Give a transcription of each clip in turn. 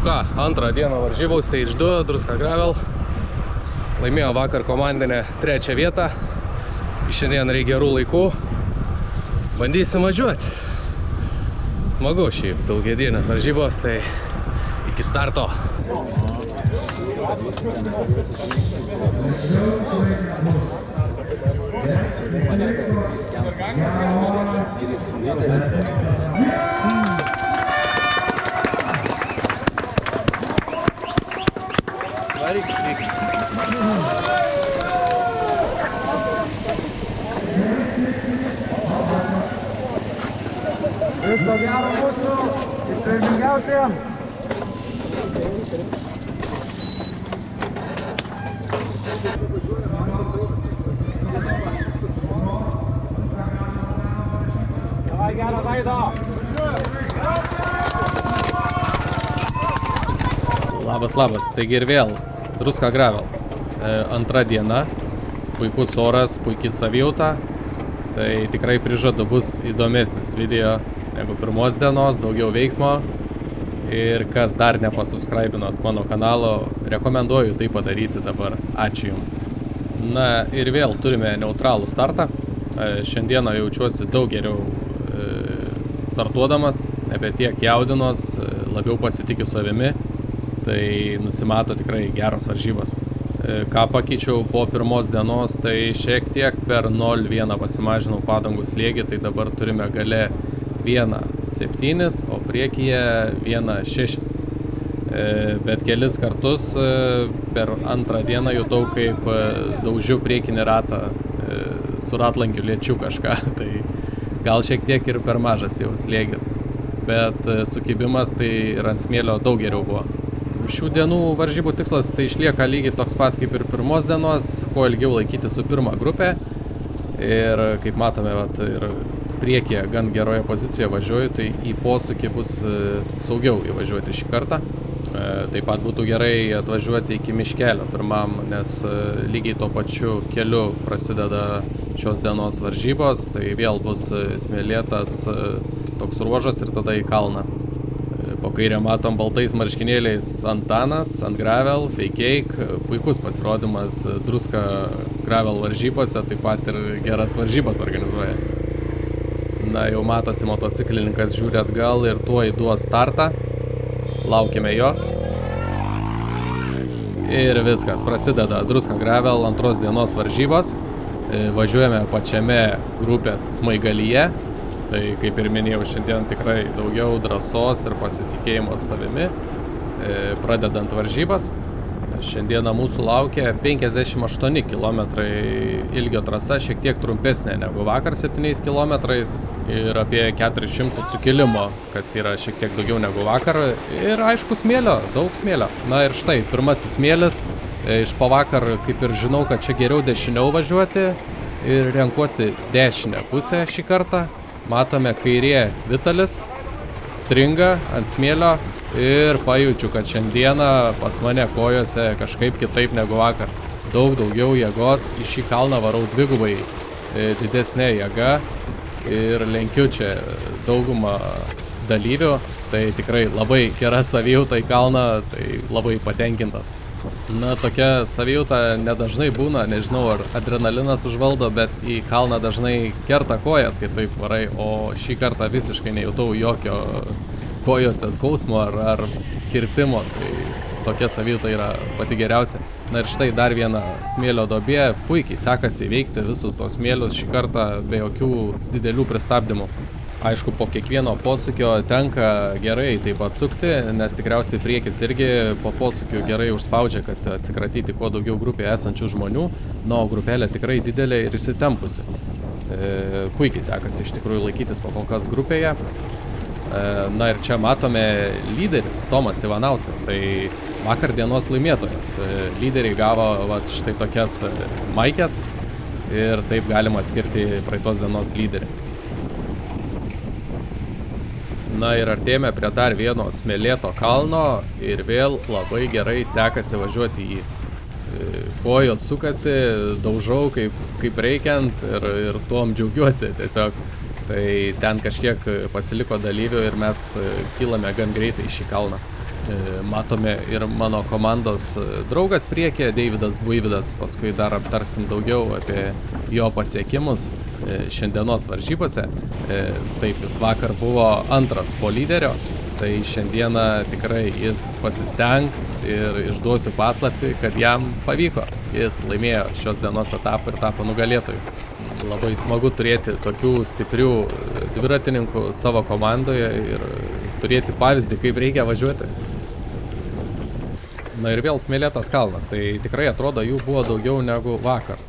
ką, antrą dieną varžybų, Stage 2, Druska Gravel. Laimėjo vakar komandinę 3 vietą. Šiandien reikia gerų laikų. Bandysim važiuoti. Smagu šiaip, daugiadienės varžybos, tai iki starto. Viso gero mūsų ir pirmingiausiam. Davai gerą veidą. Labas, taigi ir vėl Druska Gravel. Antra diena, puikus oras, puikiai savijauta. Tai tikrai prižadu bus įdomesnis video negu pirmos dienos, daugiau veiksmo. Ir kas dar nepasubscribinot mano kanalo, rekomenduoju tai padaryti dabar. Ačiū Jums. Na ir vėl turime neutralų startą. Šiandieną jaučiuosi daug geriau startuodamas, nebe tiek jaudinos, labiau pasitikiu savimi. Tai nusimato tikrai geros varžybos. Ką pakeičiau po pirmos dienos, tai šiek tiek per 0,1 pasimažinau padangų slėgį, tai dabar turime gale 1,7, o priekyje 1,6. Bet kelis kartus per antrą dieną jutau, kaip daužiu priekinį ratą su ratlankiu liečiu kažką, tai gal šiek tiek ir per mažas jau slėgis, bet sukibimas tai ir ant smėlio daug geriau buvo. Šių dienų varžybų tikslas tai išlieka lygiai toks pat kaip ir pirmos dienos, kuo ilgiau laikyti su pirma grupė. Ir kaip matome, ir priekyje gan geroje pozicijoje važiuoju, tai į posūkį bus saugiau įvažiuoti šį kartą. Taip pat būtų gerai atvažiuoti iki miškelio pirmam, nes lygiai tuo pačiu keliu prasideda šios dienos varžybos, tai vėl bus smėlėtas toks ruožas ir tada į kalną. Po kairę matom baltais marškinėliais Antanas, ant Gravel, Fake, puikus pasirodymas Druska Gravel varžybose, taip pat ir geras varžybas organizuoja. Na, jau matosi motociklininkas žiūri atgal ir tuoj duos startą. Laukime jo. Ir viskas, prasideda Druska Gravel antros dienos varžybos. Važiuojame pačiame grupės smaigalyje. Tai, kaip ir minėjau, šiandien tikrai daugiau drąsos ir pasitikėjimo savimi, pradedant varžybas. Šiandieną mūsų laukia 58 km ilgio trasa, šiek tiek trumpesnė negu vakar 7 km ir apie 400 sukilimo, kas yra šiek tiek daugiau negu vakar. Ir aišku smėlio, daug smėlio. Na ir štai, pirmasis smėlis, iš pavakar kaip ir žinau, kad čia geriau dešiniau važiuoti ir renkuosi dešinę pusę šį kartą. Matome kairė Vitalis, stringa ant smėlio ir pajaučiu, kad šiandieną pas mane kojose kažkaip kitaip negu vakar. Daug daugiau jėgos, į šį kalną varau dvigubai didesnė jėga ir lenkiu čia daugumą dalyvių. Tai tikrai labai gera savijauta į kalną, tai labai patenkintas. Na, tokia savijauta nedažnai būna, nežinau ar adrenalinas užvaldo, bet į kalną dažnai kerta kojas, kai taip varai, o šį kartą visiškai nejutau jokio kojose skausmo ar kirtimo, tai tokia savijauta yra pati geriausia. Na ir štai dar viena smėlio duobė, puikiai sekasi įveikti visus tos smėlius šį kartą be jokių didelių pristabdymų. Aišku, po kiekvieno posūkio tenka gerai taip atsukti, nes tikriausiai priekis irgi po posūkių gerai užspaudžia, kad atsikratyti kuo daugiau grupėje esančių žmonių, o grupelė tikrai didelė ir įsitempusi. Puikiai sekasi iš tikrųjų laikytis po kol kas grupėje. Na ir čia matome lyderis Tomas Ivanauskas, tai vakar dienos laimėtojas. Lyderiai gavo štai tokias maikes ir taip galima atskirti praeitos dienos lyderį. Na ir artėjame prie dar vieno smėlėto kalno ir vėl labai gerai sekasi važiuoti į kojos sukasi, daužau kaip reikiant ir tuom džiaugiuosi tiesiog. Tai ten kažkiek pasiliko dalyvių ir mes kylame gan greitai į šį kalną. Matome ir mano komandos draugas priekyje, Deividas Buivydas, paskui dar aptarsim daugiau apie jo pasiekimus šiandienos varžybose. Taip, jis vakar buvo antras po lyderio, tai šiandieną tikrai jis pasistengs ir išduosiu paslaptį, kad jam pavyko. Jis laimėjo šios dienos etapą ir tapo nugalėtoju. Labai smagu turėti tokių stiprių dviratininkų savo komandoje ir turėti pavyzdį, kaip reikia važiuoti. Na ir vėl smėlėtas kalnas, tai tikrai atrodo jų buvo daugiau negu vakar.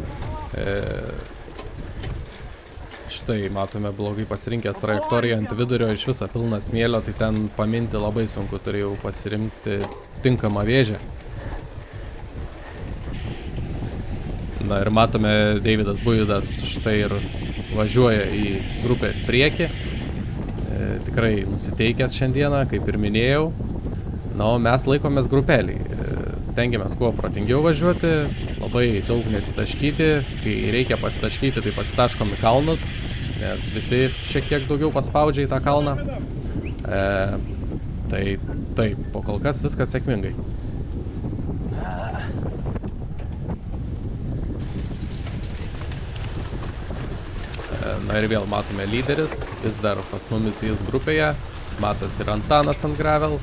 Štai matome blogai pasirinkęs trajektoriją ant vidurio, iš viso pilna smėlio, tai ten paminti labai sunku, turėjau pasirinkti tinkamą vėžę. Na ir matome, Deividas Buivydas štai ir važiuoja į grupės priekį. Tikrai nusiteikęs šiandieną, kaip ir minėjau. Na, o mes laikomės grupeliai. Stengiamės kuo protingiau važiuoti, labai daug nesitaškyti. Kai reikia pasitaškyti, tai pasitaškom į kalnus, nes visi šiek tiek daugiau paspaudžia į tą kalną. Tai taip, po kol kas viskas sėkmingai. Na ir vėl matome lyderis, vis dar pas mumis jis grupėje, matosi ir Antanas ant gravel,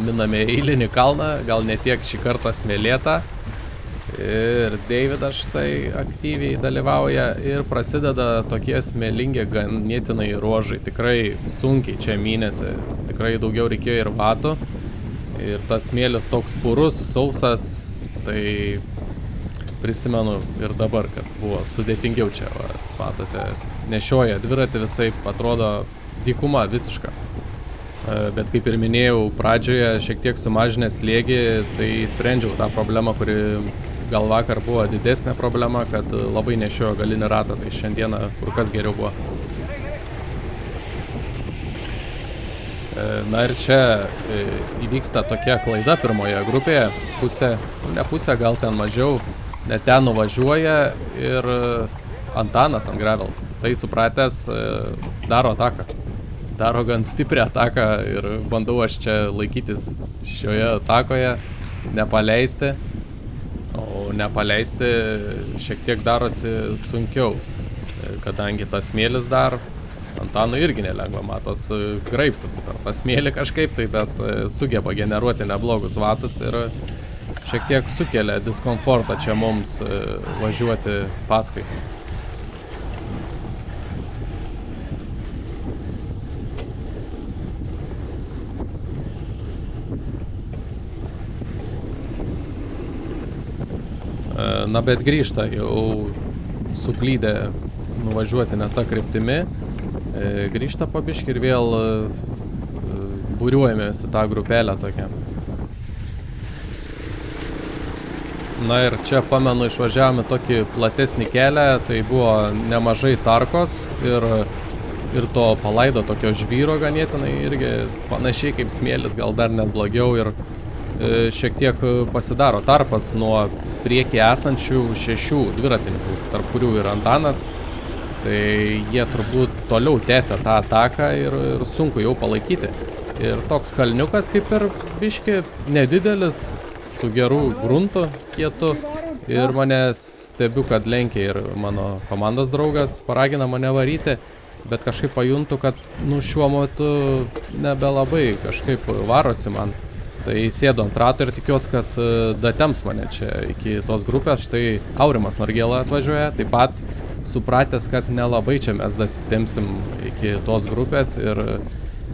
miname eilinį kalną, gal ne tiek šį kartą smėlėtą, ir Deividas štai aktyviai dalyvauja ir prasideda tokie smėlingi ganėtinai ruožai, tikrai sunkiai čia mynėsi, tikrai daugiau reikėjo ir batų, ir tas smėlis toks purus, sausas, tai prisimenu ir dabar, kad buvo sudėtingiau čia, matote, nešioja dviratį visaip, atrodo dykuma visiška. Bet kaip ir minėjau, pradžioje šiek tiek sumažinęs slėgį, tai sprendžiau tą problemą, kuri gal vakar buvo didesnė problema, kad labai nešiojo galinį ratą, tai šiandieną kur kas geriau buvo. Na ir čia įvyksta tokia klaida pirmoje grupėje, ne pusė, gal ten mažiau, net ten nuvažiuoja ir Antanas ant gravel. Tai supratęs daro ataką. Daro gan stiprią ataką ir bandau aš čia laikytis šioje atakoje, nepaleisti. O nepaleisti šiek tiek darosi sunkiau, kadangi tas smėlis dar Antanui irgi nelengva, matos, graibstosi per tą smėlį kažkaip, tai bet sugeba generuoti neblogus vatus ir šiek tiek sukelia diskomfortą čia mums važiuoti paskui. Na, bet grįžta jau suklydę nuvažiuoti ne tą kryptimi, grįžta po biškį ir vėl būriuojamės į tą grupelę tokią. Na ir čia, pamenu, išvažiavome tokį platesnį kelią, tai buvo nemažai tarkos ir to palaido tokio žvyro ganėtinai irgi panašiai kaip smėlis, gal dar net blogiau ir šiek tiek pasidaro tarpas nuo priekį esančių 6 dviratininkų, tarp kurių ir Antanas, tai jie turbūt toliau tęsia tą ataką ir sunku jau palaikyti. Ir toks kalniukas kaip ir biški nedidelis, su geru gruntu kietu ir mane stebiu, kad lenkia ir mano komandos draugas paragina mane varyti, bet kažkaip pajuntu, kad šiuo metu nebelabai kažkaip varosi man. Tai sėdu ant rato ir tikiuosi, kad datems mane čia iki tos grupės. Štai Aurimas Norgėla atvažiuoja, taip pat supratęs, kad nelabai čia mes dasitempsim iki tos grupės ir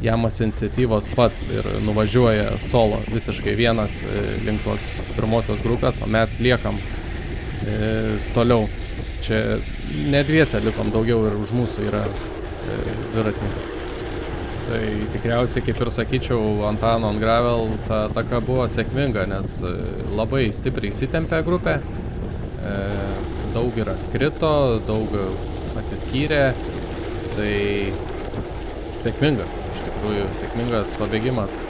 jamas iniciatyvos pats ir nuvažiuoja solo visiškai vienas link tos pirmosios grupės, o mes liekam toliau. Čia ne dviese likom, daugiau ir už mūsų yra dviratininkai. Tai tikriausiai, kaip ir sakyčiau, Antano ant gravel ta ataka buvo sėkminga, nes labai stipriai įsitempė grupė, daug ir atkrito, daug atsiskyrė, tai sėkmingas, iš tikrųjų sėkmingas pabėgimas.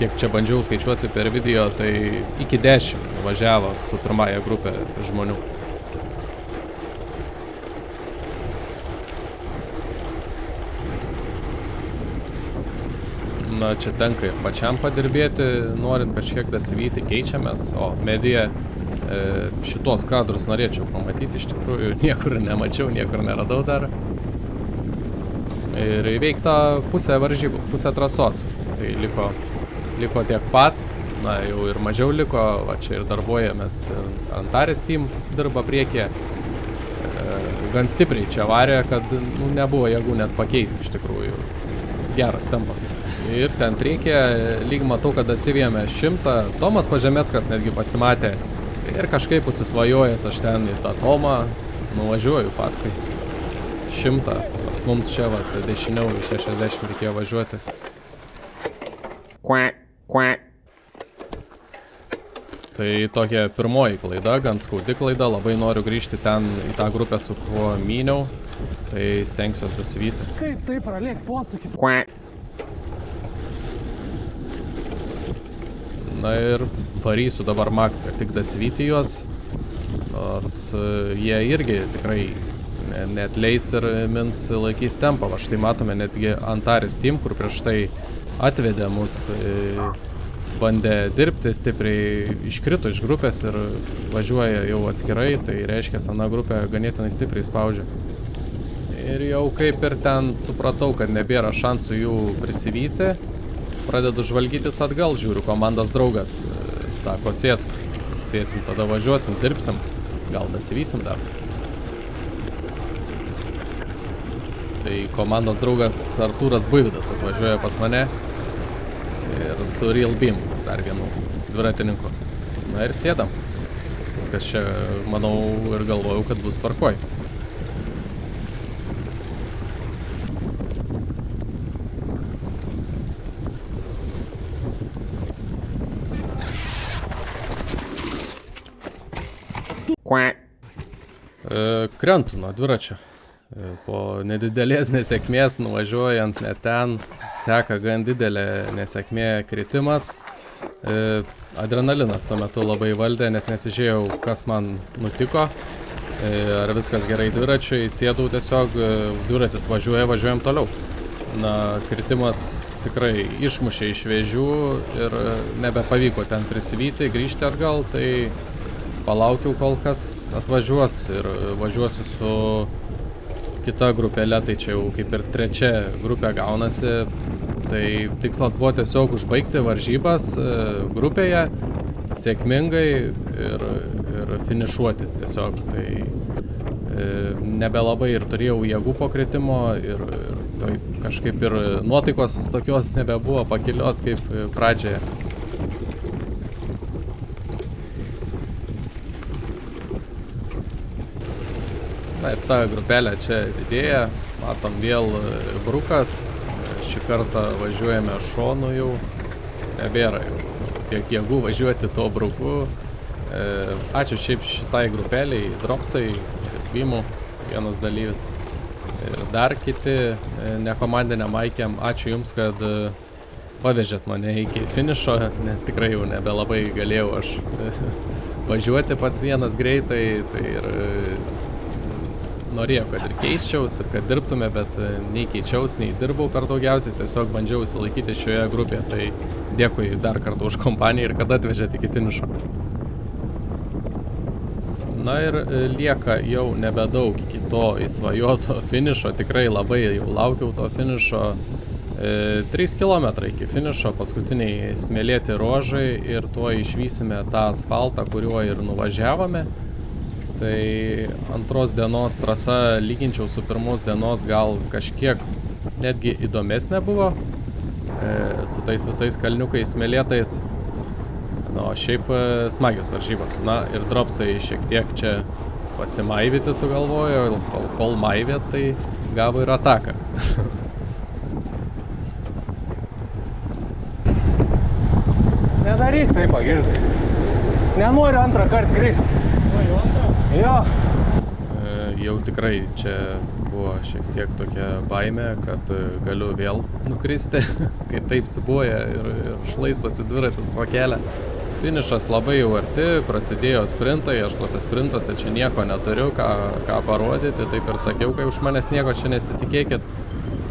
Kiek čia bandžiau skaičiuoti per video, tai iki 10 važiavo su pirmąja grupė žmonių. Na, čia tenka ir pačiam padirbėti, norint kažkiek dasivyti, keičiamės, o medija šitos kadrus norėčiau pamatyti, iš tikrųjų niekur nemačiau, niekur neradau dar. Ir įveikta pusė varžybų, pusė trasos, tai liko tiek pat, na jau ir mažiau liko, va čia ir darbuojamės, Antares team dirba priekyje, gan stipriai čia varė, kad nebuvo jėgų net pakeisti iš tikrųjų, geras tempas. Ir ten priekyje lyg matau, kad dasivėjome 100, Tomas Pažemeckas netgi pasimatė ir kažkaip užsisvajojęs aš ten į tą Tomą, nuvažiuoju paskui 100, nors mums čia va, dešiniau į 60 reikėjo važiuoti. Tai tokia pirmoji klaida, gan skaudi klaida, labai noriu grįžti ten į tą grupę, su kuo myniau, tai stengsiuos dasivyti. Kaip tai pralėk posūkį? Na ir varysiu dabar Max, kad tik dasivyti juos, nors jie irgi tikrai neatleis ir mins laikys tempą. Va štai matome netgi Antares team, kur prieš tai atvedė mus, bandė dirbti stipriai, iškrito iš grupės ir važiuoja jau atskirai, tai reiškia, ana grupė ganėtinai stipriai spaudžia. Ir jau kaip ir ten supratau, kad nebėra šansų jų prisivyti, pradedu žvalgytis atgal, žiūriu, komandos draugas sako, sėsk, sėsim, tada važiuosim, dirbsim, gal dasivysim dar. Tai komandos draugas Artūras Buivydas atvažiuoja pas mane ir su Real Beam, dar vienu dviratininku. Na ir sėdam. Viskas čia, manau, ir galvojau, kad bus tvarkoj. Krentu nuo dviračio. Po nedidelės nesėkmės nuvažiuojant net ten seka gan didelė nesėkmė kritimas. Adrenalinas tuo metu labai valdė, net nesižiūrėjau, kas man nutiko. Ar viskas gerai dviračiui, sėdau tiesiog, dviratis važiuojam toliau. Na, kritimas tikrai išmušė iš vėžių ir nebepavyko ten prisivyti, grįžti atgal, tai palaukiau, kol kas atvažiuos ir važiuosiu su kita grupelė, tai čia jau kaip ir trečia grupė gaunasi. Tai tikslas buvo tiesiog užbaigti varžybas grupėje sėkmingai ir finišuoti tiesiog. Tai nebelabai ir turėjau jėgų po kritimo ir tai kažkaip ir nuotaikos tokios nebebuvo pakilios kaip pradžioje. Na ir ta grupelė čia didėja, matom vėl brukas, šį kartą važiuojame šonu jau, nebėra jau tiek jėgų važiuoti tuo bruku. Ačiū šiaip šitai grupeliai, Dropsai, Bimų, vienas dalyvis. Ir dar kiti nekomandiniam Aikėm, ačiū Jums, kad pavežėt mane iki finišo, nes tikrai jau nebelabai galėjau aš važiuoti pats vienas greitai, tai ir norėjau, kad ir keisčiaus ir kad dirbtume, bet nei keičiaus, nei dirbau per daugiausiai, tiesiog bandžiau įsilaikyti šioje grupėje, tai dėkui dar kartą už kompaniją ir kad atvežėt iki finišo. Na ir lieka jau nebedaug iki to įsvajoto finišo, tikrai labai jau laukiau to finišo. 3 km iki finišo, paskutiniai smėlėti ruožai ir tuo išvysime tą asfaltą, kuriuo ir nuvažiavome. Tai antros dienos trasa, lyginčiau su pirmos dienos, gal kažkiek netgi įdomesnė buvo, su tais visais kalniukais smėlėtais. Na, o šiaip smagios varžybos. Na ir Dropsai šiek tiek čia pasimaivyti sugalvojo, kol maivės, tai gavo ir ataką. Nedaryk taip, Pagirdai. Nenoriu antrą kartą kristi. Jo. Jau tikrai čia buvo šiek tiek tokia baimė, kad galiu vėl nukristi, kai taip sibuoja ir šlaistosi dviratis po kelią. Finišas labai jau arti, prasidėjo sprintai, aš tuose sprintuose čia nieko neturiu, ką parodyti, taip ir sakiau, kai už manęs nieko čia nesitikėkit.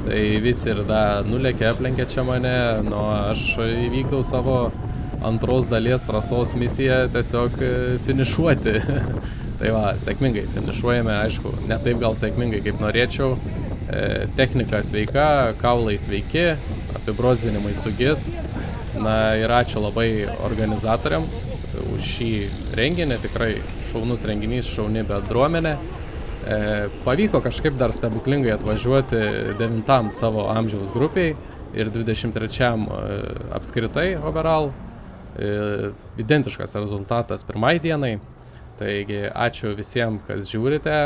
Tai visi ir da nulėkė, aplenkė čia mane, nu aš įvykdau savo antros dalies trasos misiją tiesiog finišuoti. Tai va, sėkmingai finišuojame, aišku, ne taip gal sėkmingai kaip norėčiau. Technika sveika, kaulai sveiki, apibrozdinimai sugis. Na ir ačiū labai organizatoriams už šį renginį, tikrai šaunus renginys, šauni bendruomenė. Pavyko kažkaip dar stebuklingai atvažiuoti 9 savo amžiaus grupiai ir 23 apskritai overall. Identiškas rezultatas pirmai dienai. Taigi ačiū visiems, kas žiūrite.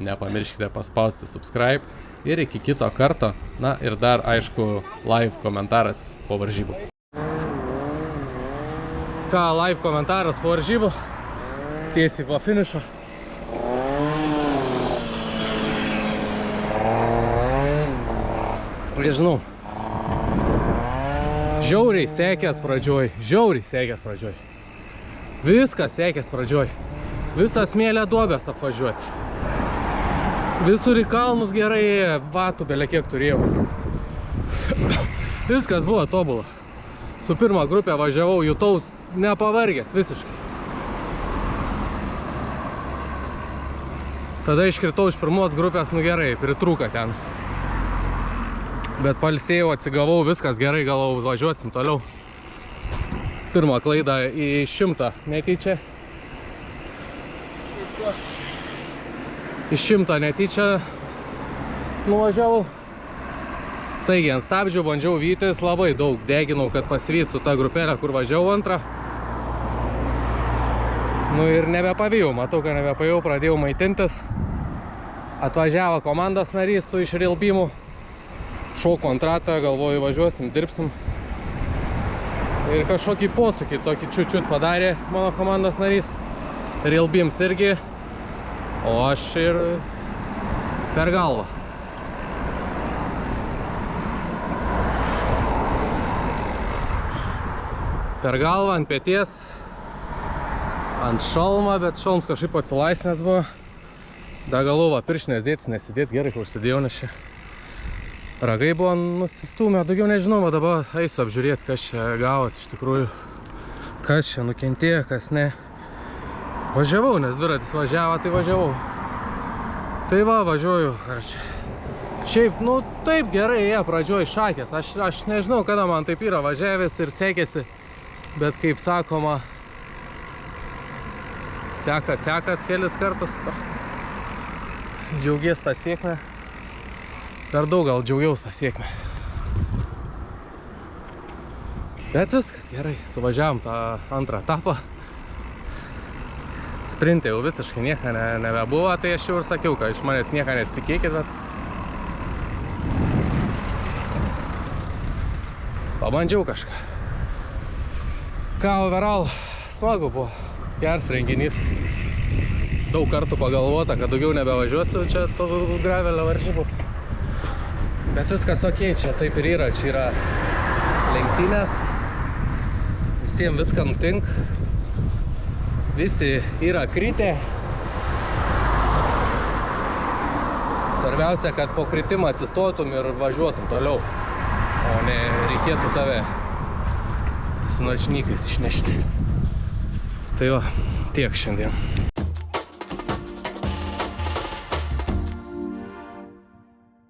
Nepamirškite paspausti subscribe ir iki kito karto. Na ir dar aišku live komentaras po varžybų. Ką, live komentaras po varžybų? Tiesiai po finišo. Nežinau. Žiauriai sekęs pradžioj. Viskas sekęs pradžioj. Visas smėlė duobės apvažiuoti. Visur į kalnus gerai, vatų belė kiek turėjau. Viskas buvo tobula. Su pirma grupė važiavau, jutaus nepavargęs visiškai. Tada iškritau iš pirmos grupės, nu gerai, pritrūka ten. Bet palsėjau, atsigavau, viskas gerai, galvau, važiuosim toliau. Pirmą klaidą į 100 netyčia. Iš 100 netyčia nuvažiavau. Taigi ant stabdžių bandžiau vytis, labai daug deginau, kad pasivyt su ta grupelė, kur važiavau antrą. Nu ir nebepavėjau, matau, kad nebepavėjau, pradėjau maitintis. Atvažiavo komandos narys su iš Rilbimų. Šoko ant ratą, galvoju, važiuosim, dirbsim. Ir kažkokį posūkį, tokį čiut padarė mano komandos narys. Rilbims irgi, o aš ir per galvą. Per galvą, ant peties, ant šalmą, bet šalms kažkaip atsilaisnęs buvo. Da galvo, pirštinės dėtis nesidėt, gerai, kur užsidėjau, nes čia ragai buvo nusistūmę, daugiau nežinau, o dabar eisiu apžiūrėti, kas čia gavos iš tikrųjų, kas čia nukentėjo, kas ne. Važiavau, nes dviratis važiavo, tai važiavau. Tai va, važiuoju, ar čia. Šiaip, nu taip gerai, jie pradžioj šakės, aš nežinau, kada man taip yra važiavęs ir sekėsi, bet kaip sakoma, sekas kelis kartus. Džiaugies tą sėkmę. Per daug gal džiaugiaus tą sėkmę. Bet viskas gerai, suvažiavom tą antrą etapą. Sprinte jau visiškai nieko nebebuvo, tai aš jau ir sakiau, kad iš manęs nieko nesitikėkit, bet pabandžiau kažką. Ką overall, smagu buvo, geras renginys. Daug kartų pagalvota, kad daugiau nebevažiuosiu čia to gravelio varžybų. Bet viskas ok, čia taip ir yra, čia yra lenktynės, visiems viską nutink, visi yra kritę. Svarbiausia, kad po kritimą atsistotum ir važiuotum toliau, o ne reikėtų tave su načnikais išnešti. Tai va, tiek šiandien.